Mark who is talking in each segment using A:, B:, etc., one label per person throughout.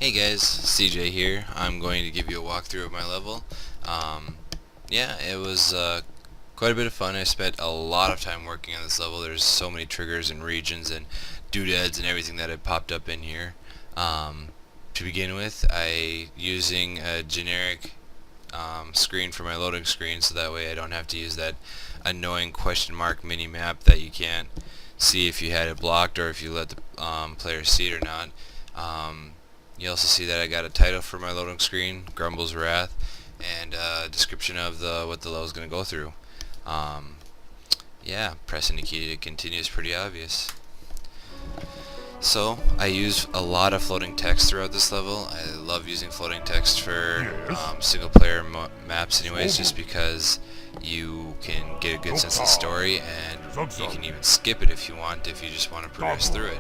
A: Hey guys, CJ here. I'm going to give you a walkthrough of my level. Yeah, it was quite a bit of fun. I spent a lot of time working on this level. There's so many triggers and regions and doodads and everything that had popped up in here. To begin with, using a generic screen for my loading screen, so that way I don't have to use that annoying question mark mini map that you can't see if you had it blocked or if you let the player see it or not. You also see that I got a title for my loading screen, Grumble's Wrath, and a description of what the level is going to go through. Yeah, pressing the key to continue is pretty obvious. So, I use a lot of floating text throughout this level. I love using floating text for single player maps anyways, just because you can get a good sense of the story, and you can even skip it if you want, if you just want to progress through it.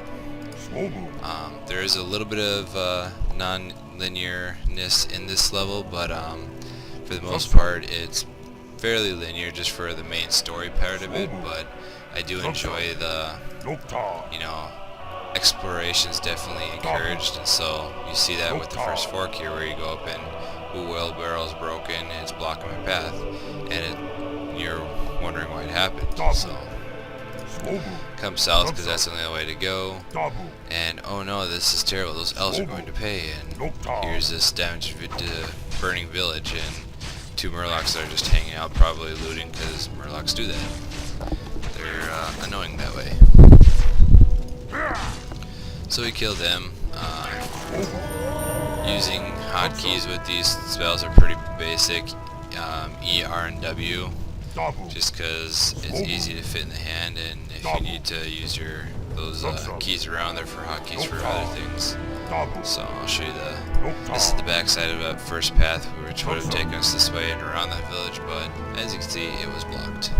A: There is a little bit of non-linearness in this level, but for the most part it's fairly linear just for the main story part of it, but I do enjoy the, exploration's definitely encouraged, and so you see that with the first fork here where you go up and oil barrel's broken and it's blocking my path, and you're wondering why it happened. So come south because that's the only way to go, and oh no, this is terrible, those elves are going to pay, and here's this damaged burning village and two murlocs that are just hanging out, probably looting, because murlocs do that. They're annoying that way. So we kill them. Using hotkeys with these spells are pretty basic. E, R, and W, just because it's easy to fit in the hand, and if you need to use those keys around, they're for hotkeys for other things. So I'll show you this is the backside of that first path, which would have taken us this way and around that village, but as you can see, it was blocked.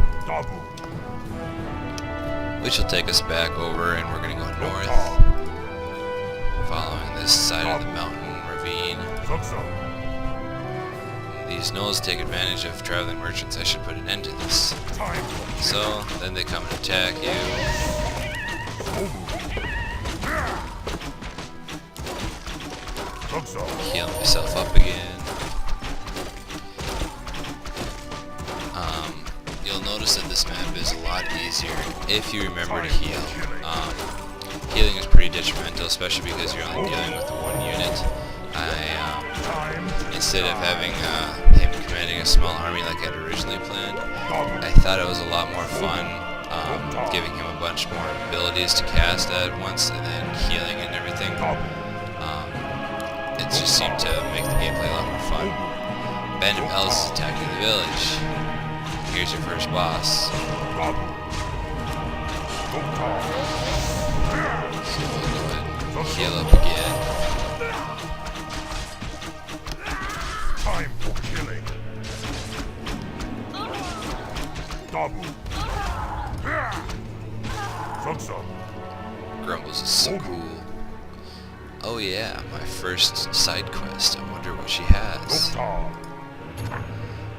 A: Which will take us back over, and we're going to go north, following this side of the mountain ravine. These gnolls take advantage of traveling merchants. I should put an end to this. So then they come and attack you. Heal myself up again. You'll notice that this map is a lot easier if you remember to heal. Healing is pretty detrimental, especially because you're only dealing with one unit. Instead of having him commanding a small army like I'd originally planned, I thought it was a lot more fun giving him a bunch more abilities to cast at once and then healing and everything. It just seemed to make the gameplay a lot more fun. Band of Elves is attacking the village. Here's your first boss. So we'll go ahead and heal up again.
B: Time for killing.
A: Grumbles is so cool. Oh yeah, my first side quest. I wonder what she has.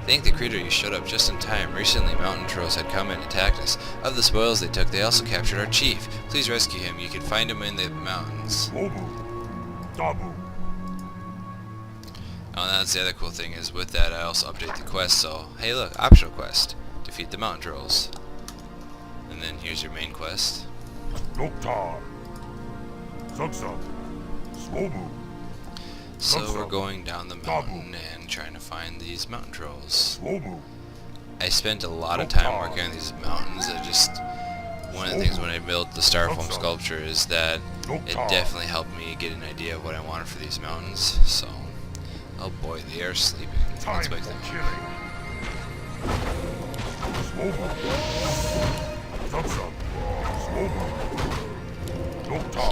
A: Thank the creator, you showed up just in time. Recently, mountain trolls had come and attacked us. Of the spoils they took, they also captured our chief. Please rescue him. You can find him in the mountains. Oh, that's the other cool thing is with that I also update the quest, so hey look, optional quest. Defeat the mountain trolls. And then here's your main quest. So we're going down the mountain and trying to find these mountain trolls. I spent a lot of time working on these mountains. One of the things when I built the Starfoam sculpture is that it definitely helped me get an idea of what I wanted for these mountains. So, oh boy, they are sleeping. Let's wake them up.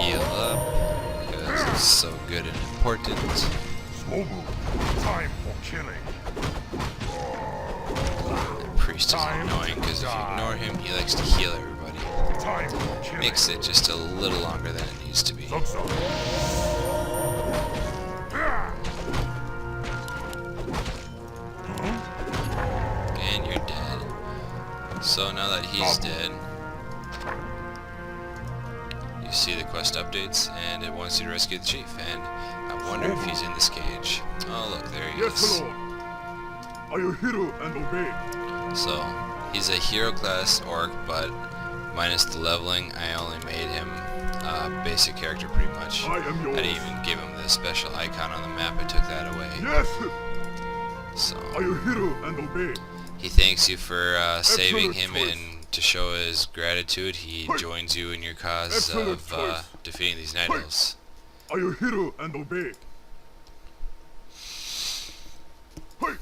A: Heal up, because it's so good and important.
B: Time for killing.
A: The priest is annoying because if you ignore him, he likes to heal everybody. Makes it just a little longer than it needs to be. And you're dead. So now that he's dead, you see the quest updates, and it wants you to rescue the chief. And I wonder if he's in this cage. Oh, look, there he
B: Yes,
A: is.
B: my lord. Are you hero and obey?
A: So, he's a hero class orc, but minus the leveling, I only made him a basic character pretty much.
B: I am yours.
A: I didn't even give him the special icon on the map, I took that away.
B: Yes.
A: So,
B: Are you hero and obey?
A: he thanks you for saving
B: Excellent
A: him,
B: choice.
A: and to show his gratitude, he
B: Hey.
A: joins you in your cause
B: Excellent
A: of
B: choice.
A: defeating these night
B: Hey.
A: elves.
B: Are you hero and obey? Hey.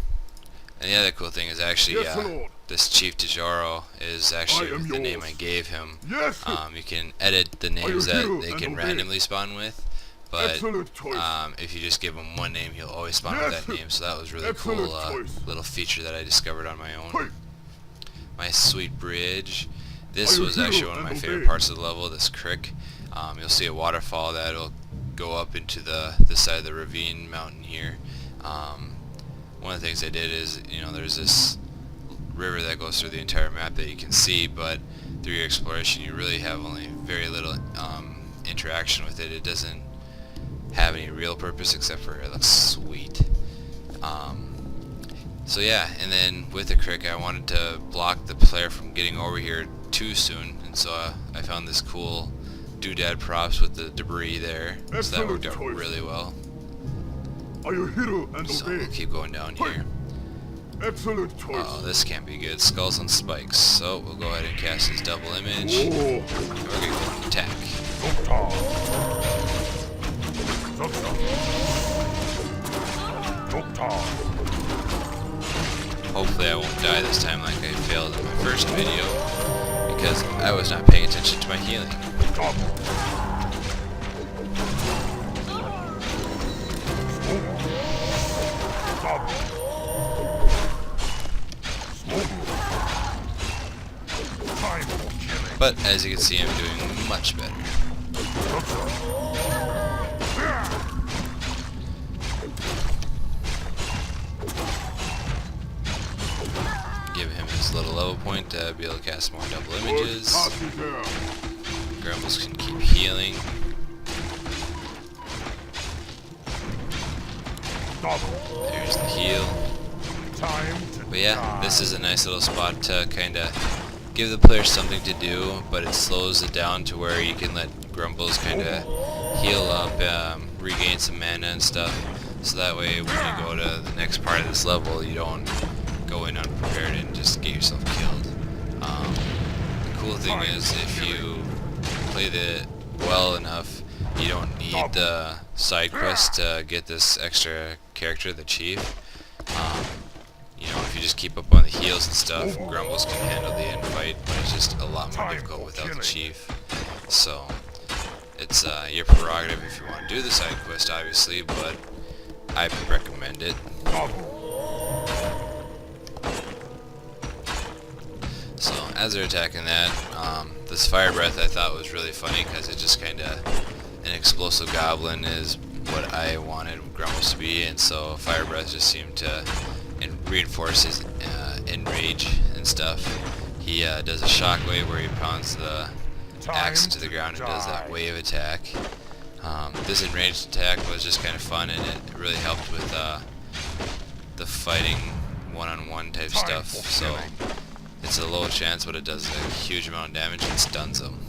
A: And the other cool thing is actually,
B: Yes, my lord.
A: this Chief Tajaro is actually
B: I am
A: the name
B: yours.
A: I gave him.
B: Yes.
A: You can edit the names that
B: hero
A: they
B: and
A: can
B: obey?
A: randomly spawn with, but
B: Excellent choice.
A: if you just give him one name, he'll always spawn
B: Yes.
A: with that name. So that was really
B: Excellent
A: cool
B: choice.
A: little feature that I discovered on my own.
B: Hey.
A: My sweet bridge. This
B: Are you
A: was actually
B: hero
A: one of my
B: and
A: favorite
B: obey?
A: parts of the level. This crick. You'll see a waterfall that'll go up into the side of the ravine mountain here. One of the things I did is, there's this river that goes through the entire map that you can see, but through your exploration you really have only very little interaction with it. It doesn't have any real purpose except for it looks sweet. So yeah, and then with the crick I wanted to block the player from getting over here too soon, and so I found this cool doodad props with the debris there, so that worked out
B: Excellent choice.
A: really well.
B: Are you hero and
A: So
B: obey?
A: we'll keep going down here.
B: Excellent choice.
A: Oh, this can't be good. Skulls and spikes. So we'll go ahead and cast his double image.
B: Oh.
A: And we're gonna go and attack. Hopefully I won't die this time like I failed in my first video, because I was not paying attention to my healing.
B: Time for killing.
A: But as you can see, I'm doing much better. Give him his little level point to be able to cast more double images. Grumbles can keep healing. There's the heal.
B: Time to
A: But yeah,
B: die.
A: this is a nice little spot to kind of give the player something to do, but it slows it down to where you can let Grumbles kind of heal up, regain some mana and stuff, so that way when you go to the next part of this level, you don't go in unprepared and just get yourself killed. The cool thing is, if you play it well enough, you don't need the side quest to get this extra character, the chief. If you just keep up on the heals and stuff, Grumbles can handle the end fight, but it's just a lot more difficult without the chief. So, it's your prerogative if you want to do the side quest, obviously, but I recommend it. So, as they're attacking that, this fire breath I thought was really funny, because it just kind of, an explosive goblin is what I wanted Grumbles to be, and so fire breath just seemed to reinforce his enrage and stuff. He does a shockwave where he pounds the axe into the ground and does that wave attack. This enraged attack was just kind of fun, and it really helped with the fighting one-on-one type stuff. So it's a low chance, but it does a huge amount of damage and stuns them.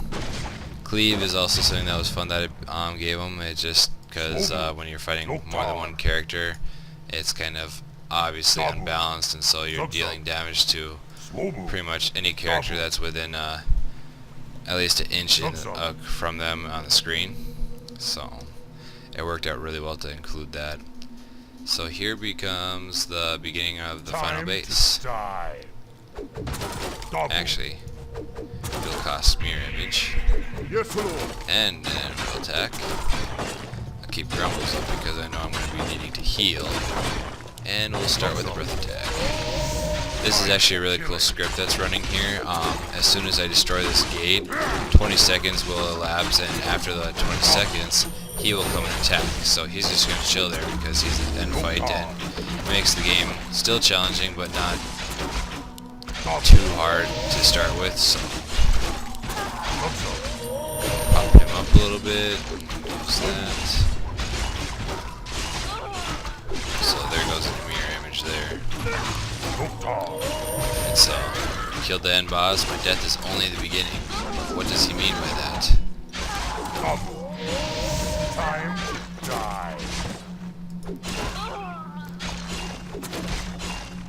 A: Cleave is also something that was fun that I gave him. It just because when you're fighting more than one character, it's kind of obviously unbalanced, and so you're dealing damage to pretty much any character that's within at least an inch from them on the screen. So it worked out really well to include that. So here becomes the beginning of the final base. Actually, it'll cost mirror image
B: Yes, my lord.
A: and an enemy attack. I'll keep Grumbles up because I know I'm going to be needing to heal. And we'll start with a breath attack. This is actually a really cool script that's running here. As soon as I destroy this gate, 20 seconds will elapse, and after the 20 seconds, he will come and attack. So he's just going to chill there because he's an end fight, and it makes the game still challenging, but not too hard to start with. So pop him up a bit. Use that. So there goes the mirror image there. And so, killed the end boss. My death is only the beginning. What does he mean by that?
B: Time to die.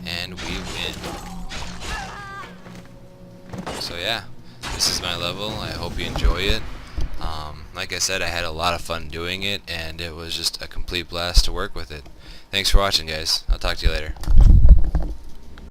A: And we win. So yeah, this is my level. I hope you enjoy it. Like I said, I had a lot of fun doing it, and it was just a complete blast to work with it. Thanks for watching, guys. I'll talk to you later.